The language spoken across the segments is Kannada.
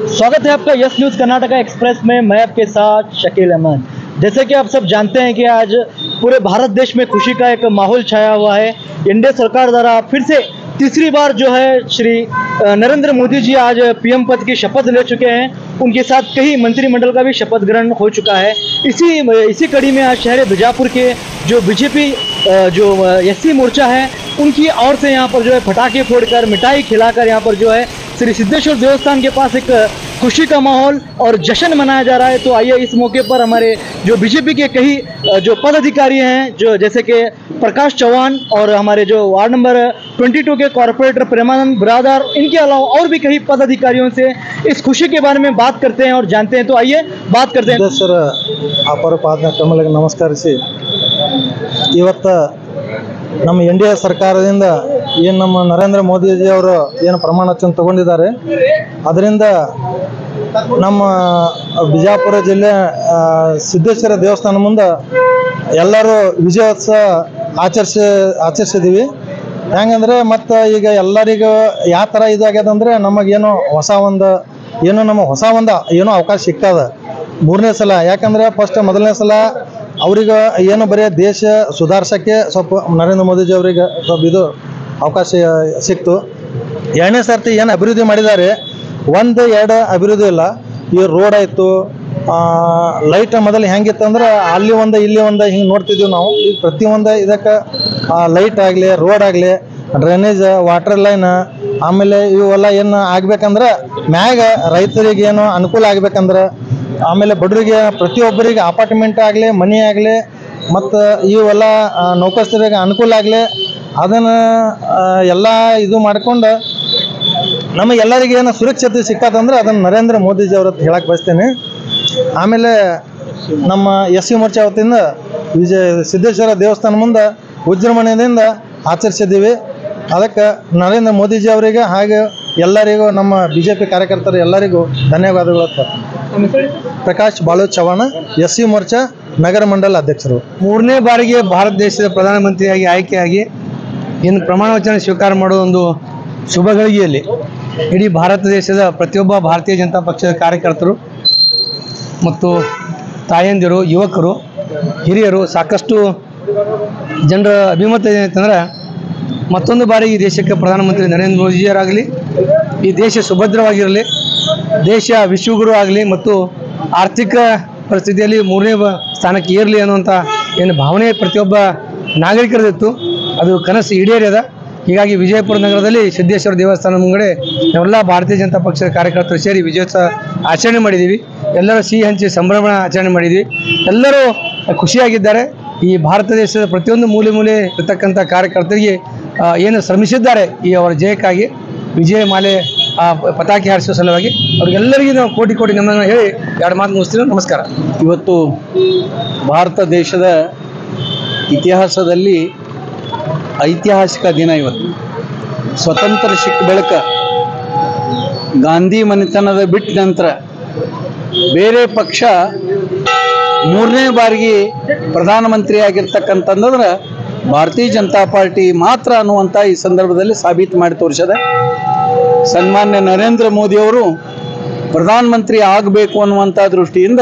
स्वागत है आपका यस न्यूज़ कर्नाटका एक्सप्रेस में। मैं आपके साथ शकील अहमद। जैसे कि आप सब जानते हैं कि आज पूरे भारत देश में खुशी का एक माहौल छाया हुआ है। एनडीए सरकार द्वारा फिर से तीसरी बार जो है श्री नरेंद्र मोदी जी आज पीएम पद की शपथ ले चुके हैं। उनके साथ कई मंत्रिमंडल का भी शपथ ग्रहण हो चुका है। इसी कड़ी में आज शहर बीजापुर के जो बीजेपी जो एससी मोर्चा है उनकी ओर से यहाँ पर जो है पटाखे फोड़कर मिठाई खिलाकर यहाँ पर जो है श्री सिद्धेश्वर देवस्थान के पास एक खुशी का माहौल और जश्न मनाया जा रहा है। तो आइए इस मौके पर हमारे जो बीजेपी के कई जो पदाधिकारी हैं, जो जैसे कि प्रकाश चौहान और हमारे जो वार्ड नंबर 22 के कॉर्पोरेटर प्रेमानंद ब्रादर, इनके अलावा और भी कई पदाधिकारियों से इस खुशी के बारे में बात करते हैं और जानते हैं। तो आइए बात करते हैं। सर अपर पाद कमल नमस्करिಸಿ ಇವತ್ತು ನಮ್ಮ ಎನ್ಡಿಎ ಸರ್ಕಾರದಿಂದ ಏನು ನಮ್ಮ ನರೇಂದ್ರ ಮೋದಿಜಿ ಅವರು ಏನು ಪ್ರಮಾಣ ವಚನ ತಗೊಂಡಿದ್ದಾರೆ ಅದರಿಂದ ನಮ್ಮ ಬಿಜಾಪುರ ಜಿಲ್ಲೆ ಸಿದ್ದೇಶ್ವರ ದೇವಸ್ಥಾನ ಮುಂದೆ ಎಲ್ಲರೂ ವಿಜಯೋತ್ಸವ ಆಚರಿಸಿದ್ದೀವಿ। ಹೆಂಗಂದ್ರೆ ಮತ್ತು ಈಗ ಎಲ್ಲರಿಗೂ ಯಾವ ಥರ ಇದಾಗ್ಯದಂದ್ರೆ ನಮಗೇನೋ ಹೊಸ ಒಂದು ಅವಕಾಶ ಸಿಗ್ತದೆ ಮೂರನೇ ಸಲ। ಯಾಕಂದರೆ ಮೊದಲನೇ ಸಲ ಅವ್ರಿಗೆ ಏನು ಬರೀ ದೇಶ ಸುಧಾರಿಸೋಕ್ಕೆ ಸ್ವಲ್ಪ ನರೇಂದ್ರ ಮೋದಿಜಿ ಅವರಿಗೆ ಸ್ವಲ್ಪ ಇದು ಅವಕಾಶ ಸಿಕ್ತು। ಎರಡನೇ ಸರ್ತಿ ಏನು ಅಭಿವೃದ್ಧಿ ಮಾಡಿದ್ದಾರೆ, ಒಂದು ಎರಡು ಅಭಿವೃದ್ಧಿ ಇಲ್ಲ। ಈ ರೋಡ್ ಆಯಿತು, ಲೈಟ್ ಮೊದಲು ಹೆಂಗಿತ್ತು ಅಂದ್ರೆ ಅಲ್ಲಿ ಒಂದು ಇಲ್ಲಿ ಒಂದು ಹಿಂಗೆ ನೋಡ್ತಿದ್ದೀವಿ ನಾವು। ಈಗ ಪ್ರತಿಯೊಂದು ಇದಕ್ಕೆ ಲೈಟ್ ಆಗಲಿ, ರೋಡ್ ಆಗಲಿ, ಡ್ರೈನೇಜ್, ವಾಟರ್ ಲೈನ್, ಆಮೇಲೆ ಇವೆಲ್ಲ ಏನು ಆಗ್ಬೇಕಂದ್ರೆ ಮ್ಯಾಗ ರೈತರಿಗೆ ಏನು ಅನುಕೂಲ ಆಗ್ಬೇಕಂದ್ರೆ, ಆಮೇಲೆ ಬಡವರಿಗೆ ಪ್ರತಿಯೊಬ್ಬರಿಗೆ ಅಪಾರ್ಟ್ಮೆಂಟ್ ಆಗಲಿ, ಮನೆ ಆಗಲಿ, ಮತ್ತು ಇವೆಲ್ಲ ನೌಕಸ್ಥರಿಗೆ ಅನುಕೂಲ ಆಗಲಿ, ಅದನ್ನು ಎಲ್ಲ ಇದು ಮಾಡ್ಕೊಂಡು ನಮಗೆಲ್ಲರಿಗೆ ಏನು ಸುರಕ್ಷತೆ ಸಿಕ್ಕತ್ತಂದ್ರೆ ಅದನ್ನು ನರೇಂದ್ರ ಮೋದಿಜಿ ಅವ್ರ ಹೇಳಕ್ಕೆ ಬಯಸ್ತೇನೆ। ಆಮೇಲೆ ನಮ್ಮ ಎಸ್ಸಿ ಮೋರ್ಚಾ ವತಿಯಿಂದ ಸಿದ್ದೇಶ್ವರ ದೇವಸ್ಥಾನ ಮುಂದೆ ವಿಜೃಂಭಣೆಯಿಂದ ಆಚರಿಸಿದ್ದೀವಿ। ಅದಕ್ಕೆ ನರೇಂದ್ರ ಮೋದಿಜಿ ಅವರಿಗೆ ಹಾಗೆ ಎಲ್ಲರಿಗೂ ನಮ್ಮ ಬಿಜೆಪಿ ಕಾರ್ಯಕರ್ತರು ಎಲ್ಲರಿಗೂ ಧನ್ಯವಾದಗಳು। ಪ್ರಕಾಶ್ ಬಾಳು ಚವಾಣ, ಎಸ್ಸಿ ಮೋರ್ಚಾ ನಗರ ಮಂಡಲ ಅಧ್ಯಕ್ಷರು। ಮೂರನೇ ಬಾರಿಗೆ ಭಾರತ ದೇಶದ ಪ್ರಧಾನಮಂತ್ರಿಯಾಗಿ ಆಯ್ಕೆಯಾಗಿ ಇನ್ನು ಪ್ರಮಾಣ ವಚನ ಸ್ವೀಕಾರ ಮಾಡುವ ಒಂದು ಶುಭ ಗಳಿಗೆಯಲ್ಲಿ ಇಡೀ ಭಾರತ ದೇಶದ ಪ್ರತಿಯೊಬ್ಬ ಭಾರತೀಯ ಜನತಾ ಪಕ್ಷದ ಕಾರ್ಯಕರ್ತರು ಮತ್ತು ತಾಯಂದಿರು, ಯುವಕರು, ಹಿರಿಯರು, ಸಾಕಷ್ಟು ಜನರ ಅಭಿಮತ ಏನಂತಂದ್ರೆ ಮತ್ತೊಂದು ಬಾರಿ ಈ ದೇಶಕ್ಕೆ ಪ್ರಧಾನಮಂತ್ರಿ ನರೇಂದ್ರ ಮೋದಿಜಿಯವರಾಗಲಿ, ಈ ದೇಶ ಸುಭದ್ರವಾಗಿರಲಿ, ದೇಶ ವಿಶ್ವಗುರು ಆಗಲಿ ಮತ್ತು ಆರ್ಥಿಕ ಪರಿಸ್ಥಿತಿಯಲ್ಲಿ ಮೂರನೇ ಸ್ಥಾನಕ್ಕೆ ಏರಲಿ ಅನ್ನುವಂಥ ಏನು ಭಾವನೆ ಪ್ರತಿಯೊಬ್ಬ ನಾಗರಿಕರದಿತ್ತು, ಅದು ಕನಸು ಈಡೇರಿದ। ಹೀಗಾಗಿ ವಿಜಯಪುರ ನಗರದಲ್ಲಿ ಸಿದ್ದೇಶ್ವರ ದೇವಸ್ಥಾನ ಮುಂಗಡೆ ನಾವೆಲ್ಲ ಭಾರತೀಯ ಜನತಾ ಪಕ್ಷದ ಕಾರ್ಯಕರ್ತರು ಸೇರಿ ವಿಜಯೋತ್ಸವ ಆಚರಣೆ ಮಾಡಿದ್ದೀವಿ। ಎಲ್ಲರೂ ಸಿಹಿ ಹಂಚಿ ಸಂಭ್ರಮ ಆಚರಣೆ ಮಾಡಿದ್ವಿ। ಎಲ್ಲರೂ ಖುಷಿಯಾಗಿದ್ದಾರೆ। ಈ ಭಾರತ ದೇಶದ ಪ್ರತಿಯೊಂದು ಮೂಲೆ ಇರತಕ್ಕಂಥ ಕಾರ್ಯಕರ್ತರಿಗೆ ಏನು ಶ್ರಮಿಸಿದ್ದಾರೆ ಈ ಅವರ ಜಯಕ್ಕಾಗಿ, ವಿಜಯ ಮಾಲೆ ಪತಾಕೆ ಹಾರಿಸುವ ಸಲುವಾಗಿ ಅವ್ರಿಗೆಲ್ಲರಿಗೂ ನಾವು ಕೋಟಿ ನಮನ ಹೇಳಿ ಎರಡು ಮಾತು ಮುಗಿಸ್ತೀವಿ। ನಮಸ್ಕಾರ। ಇವತ್ತು ಭಾರತ ದೇಶದ ಇತಿಹಾಸದಲ್ಲಿ ಐತಿಹಾಸಿಕ ದಿನ। ಇವತ್ತು ಸ್ವತಂತ್ರ ಸಿಕ್ಕ ಬಳಿಕ ಗಾಂಧಿ ಮನೆತನದ ಬಿಟ್ಟ ನಂತರ ಬೇರೆ ಪಕ್ಷ ಮೂರನೇ ಬಾರಿಗೆ ಪ್ರಧಾನಮಂತ್ರಿ ಆಗಿರ್ತಕ್ಕಂತಂದ್ರೆ ಭಾರತೀಯ ಜನತಾ ಪಾರ್ಟಿ ಮಾತ್ರ ಅನ್ನುವಂಥ ಈ ಸಂದರ್ಭದಲ್ಲಿ ಸಾಬೀತು ಮಾಡಿ ತೋರಿಸಿದೆ। ಸನ್ಮಾನ್ಯ ನರೇಂದ್ರ ಮೋದಿಯವರು ಪ್ರಧಾನಮಂತ್ರಿ ಆಗಬೇಕು ಅನ್ನುವಂಥ ದೃಷ್ಟಿಯಿಂದ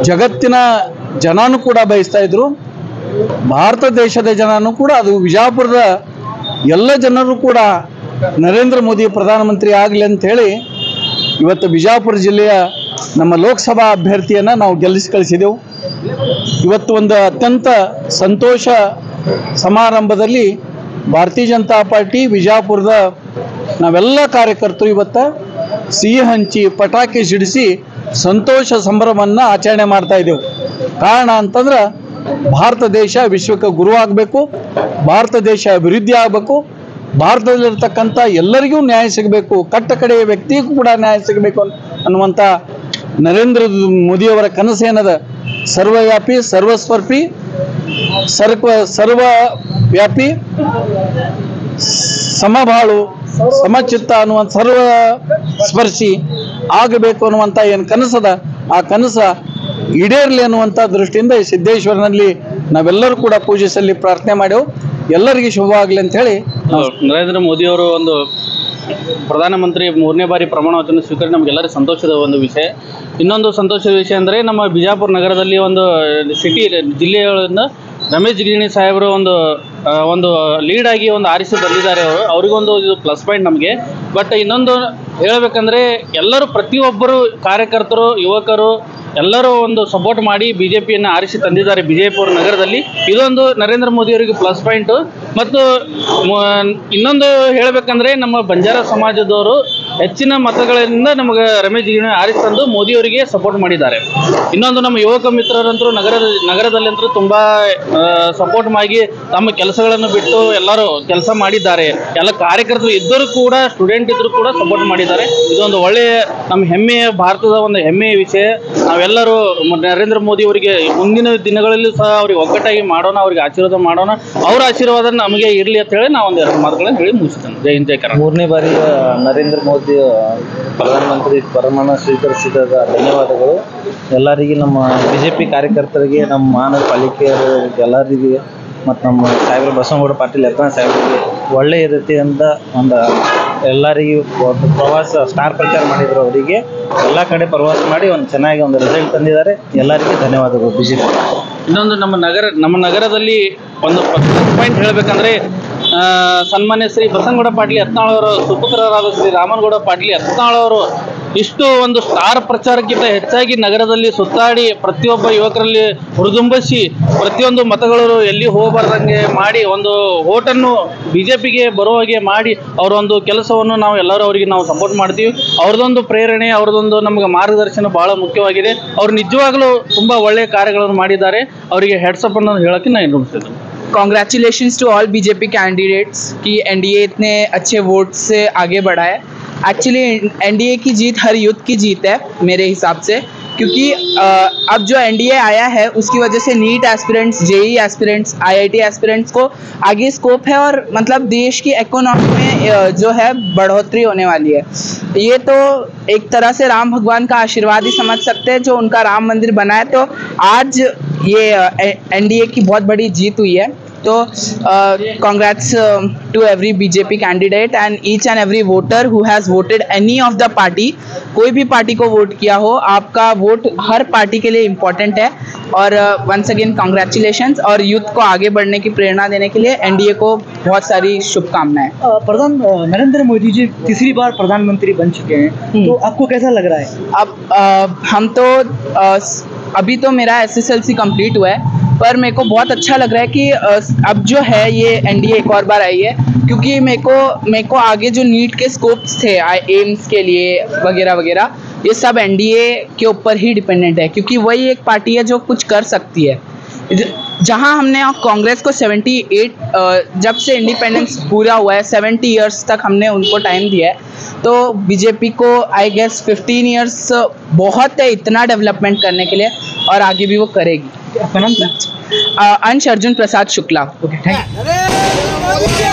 ಜಗತ್ತಿನ ಜನನೂ ಕೂಡ ಬಯಸ್ತಾ ಇದ್ರು, ಭಾರತ ದೇಶದ ಜನನೂ ಕೂಡ, ಅದು ವಿಜಾಪುರದ ಎಲ್ಲ ಜನರು ಕೂಡ ನರೇಂದ್ರ ಮೋದಿ ಪ್ರಧಾನಮಂತ್ರಿ ಆಗಲಿ ಅಂಥೇಳಿ ಇವತ್ತು ಬಿಜಾಪುರ ಜಿಲ್ಲೆಯ ನಮ್ಮ ಲೋಕಸಭಾ ಅಭ್ಯರ್ಥಿಯನ್ನು ನಾವು ಗೆಲ್ಲಿಸಿ ಕಳಿಸಿದೆವು। ಇವತ್ತು ಒಂದು ಅತ್ಯಂತ ಸಂತೋಷ ಸಮಾರಂಭದಲ್ಲಿ ಭಾರತೀಯ ಜನತಾ ಪಾರ್ಟಿ ವಿಜಾಪುರದ ನಾವೆಲ್ಲ ಕಾರ್ಯಕರ್ತರು ಇವತ್ತು ಸಿಹಿ ಹಂಚಿ ಪಟಾಕಿ ಸಿಡಿಸಿ ಸಂತೋಷ ಸಂಭ್ರಮವನ್ನು ಆಚರಣೆ ಮಾಡ್ತಾ ಇದ್ದೆವು। ಕಾರಣ ಅಂತಂದ್ರೆ ಭಾರತ ದೇಶ ವಿಶ್ವಕ್ಕೆ ಗುರು ಆಗಬೇಕು, ಭಾರತ ದೇಶ ಅಭಿವೃದ್ಧಿ ಆಗಬೇಕು, ಭಾರತದಲ್ಲಿರ್ತಕ್ಕಂಥ ಎಲ್ಲರಿಗೂ ನ್ಯಾಯ ಸಿಗಬೇಕು, ಕಟ್ಟ ಕಡೆಯ ವ್ಯಕ್ತಿಗೂ ಕೂಡ ನ್ಯಾಯ ಸಿಗಬೇಕು ಅನ್ನುವಂಥ ನರೇಂದ್ರ ಮೋದಿಯವರ ಕನಸೇನದ ಸರ್ವವ್ಯಾಪಿ, ಸರ್ವಸ್ಪರ್ಶಿ, ಸರ್ವವ್ಯಾಪಿ, ಸಮಬಾಳು, ಸಮಚಿತ್ತ ಅನ್ನುವಂಥ ಸರ್ವ ಸ್ಪರ್ಶಿ ಆಗಬೇಕು ಅನ್ನುವಂಥ ಏನು ಕನಸದ ಆ ಕನಸ ಈಡೇರಲಿ ಅನ್ನುವಂಥ ದೃಷ್ಟಿಯಿಂದ ಈ ಸಿದ್ದೇಶ್ವರನಲ್ಲಿ ನಾವೆಲ್ಲರೂ ಕೂಡ ಪೂಜಿಸಲಿ ಪ್ರಾರ್ಥನೆ ಮಾಡೆವು। ಎಲ್ಲರಿಗೂ ಶುಭವಾಗಲಿ ಅಂತ ಹೇಳಿ ನರೇಂದ್ರ ಮೋದಿ ಅವರು ಒಂದು ಪ್ರಧಾನಮಂತ್ರಿ 3ನೇ ಬಾರಿ ಪ್ರಮಾಣ ವಚನ ಸ್ವೀಕಾರ ನಮಗೆಲ್ಲರಿಗೂ ಸಂತೋಷದ ಒಂದು ವಿಷಯ. ಇನ್ನೊಂದು ಸಂತೋಷದ ವಿಷಯ ಅಂದರೆ ನಮ್ಮ ಬಿಜಾಪುರ ನಗರದಲ್ಲಿ ಒಂದು ಜಿಲ್ಲೆಗಳಿಂದ ರಮೇಶ್ ಜಿಗಜಿಣಗಿ ಸಾಹೇಬರು ಒಂದು ಲೀಡ್ ಆಗಿ ಒಂದು ಆರಿಸಿ ಬಂದಿದ್ದಾರೆ. ಅವರಿಗೊಂದು ಇದು ಪ್ಲಸ್ ಪಾಯಿಂಟ್ ನಮಗೆ. ಬಟ್ ಇನ್ನೊಂದು ಹೇಳಬೇಕಂದ್ರೆ ಎಲ್ಲರೂ ಪ್ರತಿಯೊಬ್ಬರು ಕಾರ್ಯಕರ್ತರು ಯುವಕರು ಎಲ್ಲರೂ ಒಂದು ಸಪೋರ್ಟ್ ಮಾಡಿ ಬಿಜೆಪಿಯನ್ನು ಆರಿಸಿ ತಂದಿದ್ದಾರೆ ಬಿಜಾಪುರ ನಗರದಲ್ಲಿ. ಇದೊಂದು ನರೇಂದ್ರ ಮೋದಿ ಅವರಿಗೆ ಪ್ಲಸ್ ಪಾಯಿಂಟು. ಮತ್ತು ಇನ್ನೊಂದು ಹೇಳಬೇಕಂದ್ರೆ ನಮ್ಮ ಬಂಜಾರ ಸಮಾಜದವರು ಹೆಚ್ಚಿನ ಮತಗಳಿಂದ ನಮಗೆ ರಮೇಶ್ ಜಿಗಜಿಣಗಿ ಆರಿಸಿ ತಂದು ಮೋದಿಯವರಿಗೆ ಸಪೋರ್ಟ್ ಮಾಡಿದ್ದಾರೆ. ಇನ್ನೊಂದು ನಮ್ಮ ಯುವಕ ಮಿತ್ರರಂತರೂ ನಗರದಲ್ಲಂತರೂ ತುಂಬ ಸಪೋರ್ಟ್ ಮಾಡಿ ತಮ್ಮ ಕೆಲಸಗಳನ್ನು ಬಿಟ್ಟು ಎಲ್ಲರೂ ಕೆಲಸ ಮಾಡಿದ್ದಾರೆ. ಎಲ್ಲ ಕಾರ್ಯಕರ್ತರು ಇದ್ದರೂ ಕೂಡ ಸ್ಟೂಡೆಂಟ್ ಇದ್ದರೂ ಕೂಡ ಸಪೋರ್ಟ್ ಮಾಡಿದ್ದಾರೆ. ಇದೊಂದು ಒಳ್ಳೆಯ ನಮ್ಮ ಹೆಮ್ಮೆಯ ಭಾರತದ ಒಂದು ಹೆಮ್ಮೆಯ ವಿಷಯ. ನಾವೆಲ್ಲರೂ ನರೇಂದ್ರ ಮೋದಿ ಅವರಿಗೆ ಮುಂದಿನ ದಿನಗಳಲ್ಲೂ ಸಹ ಅವ್ರಿಗೆ ಒಗ್ಗಟ್ಟಾಗಿ ಮಾಡೋಣ, ಅವ್ರಿಗೆ ಆಶೀರ್ವಾದ ಮಾಡೋಣ. ಅವರ ಆಶೀರ್ವಾದ ನಮಗೆ ಇರಲಿ ಅಂತ ಹೇಳಿ ನಾವು ಒಂದೆರಡು ಮಾತುಗಳನ್ನು ಹೇಳಿ ಮುಗಿಸ್ತೇನೆ. ಜೈ ಹಿಂದ್ ಜೈ ಕರ್ನಾಟಕ. 3ನೇ ಬಾರಿ ನರೇಂದ್ರ ಮೋದಿ ಪ್ರಧಾನಮಂತ್ರಿ ಪ್ರಮಾಣ ಸ್ವೀಕರಿಸಿದ ಧನ್ಯವಾದಗಳು ಎಲ್ಲರಿಗೆ, ನಮ್ಮ BJP ಕಾರ್ಯಕರ್ತರಿಗೆ, ನಮ್ಮ ಮಹಾನಗರ ಪಾಲಿಕೆಯವರಿಗೆ ಎಲ್ಲರಿಗೆ ಮತ್ತು ನಮ್ಮ ಸಾಹೇಬರು ಬಸವನಗೌಡ ಪಾಟೀಲ್ ಯತ್ನಾಳ್ ಸಾಹೇಬರಿಗೆ ಒಳ್ಳೆಯ ರೀತಿಯಿಂದ ಒಂದು ಎಲ್ಲರಿಗೂ ಒಂದು ಪ್ರವಾಸ ಸ್ಟಾರ್ ಪ್ರಚಾರ ಮಾಡಿದ್ರು. ಅವರಿಗೆ ಎಲ್ಲ ಕಡೆ ಪ್ರವಾಸ ಮಾಡಿ ಒಂದು ಚೆನ್ನಾಗಿ ಒಂದು ರಿಸಲ್ಟ್ ತಂದಿದ್ದಾರೆ. ಎಲ್ಲರಿಗೂ ಧನ್ಯವಾದಗಳು BJP. ಇನ್ನೊಂದು ನಮ್ಮ ನಗರದಲ್ಲಿ ಒಂದು ಪಾಯಿಂಟ್ ಹೇಳಬೇಕಂದ್ರೆ ಸನ್ಮಾನ್ಯ ಶ್ರೀ ಬಸವನಗೌಡ ಪಾಟೀಲ್ ಯತ್ನಾಳ್ ಅವರ ಸುಪುತ್ರರಾದ ಶ್ರೀ ರಾಮನಗೌಡ ಪಾಟೀಲ್ ಯತ್ನಾಳ್ ಅವರು ಇಷ್ಟು ಒಂದು ಸ್ಟಾರ್ ಪ್ರಚಾರಕ್ಕಿಂತ ಹೆಚ್ಚಾಗಿ ನಗರದಲ್ಲಿ ಸುತ್ತಾಡಿ ಪ್ರತಿಯೊಬ್ಬ ಯುವಕರಲ್ಲಿ ಹುರಿದುಂಬಿಸಿ ಪ್ರತಿಯೊಂದು ಮತಗಳು ಎಲ್ಲಿ ಹೋಗಬಾರ್ದಂಗೆ ಮಾಡಿ ಒಂದು ಓಟನ್ನು ಬಿಜೆಪಿಗೆ ಬರೋ ಹಾಗೆ ಮಾಡಿ ಅವರೊಂದು ಕೆಲಸವನ್ನು ನಾವು ಎಲ್ಲರೂ ಅವರಿಗೆ ನಾವು ಸಪೋರ್ಟ್ ಮಾಡ್ತೀವಿ. ಅವ್ರದ್ದೊಂದು ಪ್ರೇರಣೆ, ಅವ್ರದ್ದೊಂದು ನಮಗೆ ಮಾರ್ಗದರ್ಶನ ಬಹಳ ಮುಖ್ಯವಾಗಿದೆ. ಅವರು ನಿಜವಾಗ್ಲೂ ತುಂಬ ಒಳ್ಳೆಯ ಕಾರ್ಯಗಳನ್ನು ಮಾಡಿದ್ದಾರೆ. ಅವರಿಗೆ ಹೆಡ್ಸಪ್ ಅನ್ನೋದು ಹೇಳೋಕ್ಕೆ ನಾನು ನೋಡ್ತಿದ್ದೆ. Congratulations to all BJP candidates कि एनडीए इतने अच्छे वोट से आगे बढ़ा है. एक्चुअली एनडीए की जीत हर यूथ की जीत है मेरे हिसाब से, क्योंकि अब जो एनडीए आया है उसकी वजह से NEET aspirants, JEE aspirants, IIT aspirants को आगे स्कोप है और मतलब देश की इकोनॉमी में जो है बढ़ोतरी होने वाली है. ये तो एक तरह से राम भगवान का आशीर्वाद ही समझ सकते हैं जो उनका राम मंदिर बना है. तो आज ये एनडीए की बहुत बड़ी जीत हुई है. तो congrats to every BJP candidate and each and every voter who has voted any of the party. कोई भी पार्टी को वोट किया हो, आपका वोट हर पार्टी के लिए इम्पोर्टेंट है. और वंस अगेन कॉन्ग्रेचुलेशंस और यूथ को आगे बढ़ने की प्रेरणा देने के लिए एनडीए को बहुत सारी शुभकामनाएं. नरेंद्र मोदी जी तीसरी बार प्रधानमंत्री बन चुके हैं, तो आपको कैसा लग रहा है? अब हम तो अभी तो मेरा SSLC कंप्लीट हुआ है, पर मेरे को बहुत अच्छा लग रहा है कि अब जो है ये एनडीए एक और बार आई है, क्योंकि मेरे को आगे जो नीट के स्कोप्स थे एम्स के लिए वगैरह वगैरह, ये सब एनडीए के ऊपर ही डिपेंडेंट है, क्योंकि वही एक पार्टी है जो कुछ कर सकती है. जहां हमने कांग्रेस को 78 जब से इंडिपेंडेंस पूरा हुआ है 70 इयर्स तक हमने उनको टाइम दिया है, तो बीजेपी को आई गेस 15 इयर्स बहुत है इतना डेवलपमेंट करने के लिए, और आगे भी वो करेगी. आपका नाम क्या? Ansh Arjun Prasad Shukla. Okay, thank you.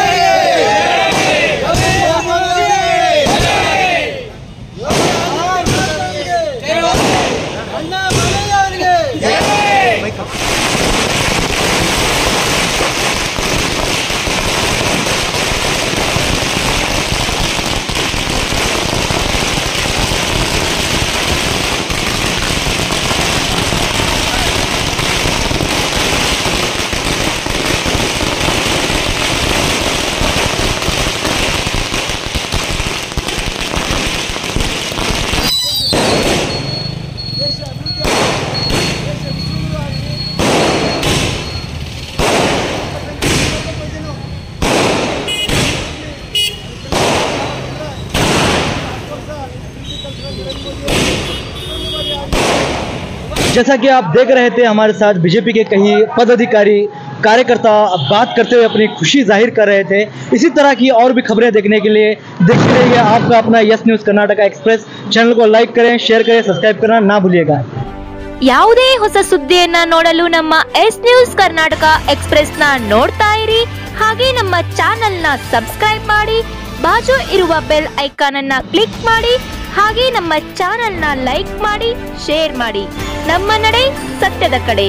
जैसा कि आप देख रहे थे हमारे साथ बीजेपी के कई पदाधिकारी कार्यकर्ता बात करते हुए अपनी खुशी जाहिर कर रहे थे. इसी तरह की और भी खबरें देखने के लिए देखते रहिए आपका अपना yes news Karnataka express. Channel को लाइक करें, शेयर करें, सब्सक्राइब करना ना भूलिएगा. ಯಾವುದೇ ಹೊಸ ಸುದ್ದಿಯನ್ನ ನೋಡಲು ನಮ್ಮ ಎಸ್ ನ್ಯೂಸ್ ಕರ್ನಾಟಕ ಎಕ್ಸ್ಪ್ರೆಸ್ ನ ನೋಡ್ತಾ ಇರಿ. ಹಾಗೆ ನಮ್ಮ ಚಾನೆಲ್ ನ ಸಬ್ಸ್ಕ್ರೈಬ್ ಮಾಡಿ, ಬಾಜು ಇರುವ ಬೆಲ್ ಐಕಾನ್ ಅನ್ನ ಕ್ಲಿಕ್ ಮಾಡಿ. ಹಾಗೆ ನಮ್ಮ ಚಾನೆಲ್ ನ ಲೈಕ್ ಮಾಡಿ, ಶೇರ್ ಮಾಡಿ. ನಮ್ಮ ನಡೆ ಸತ್ಯದ ಕಡೆ.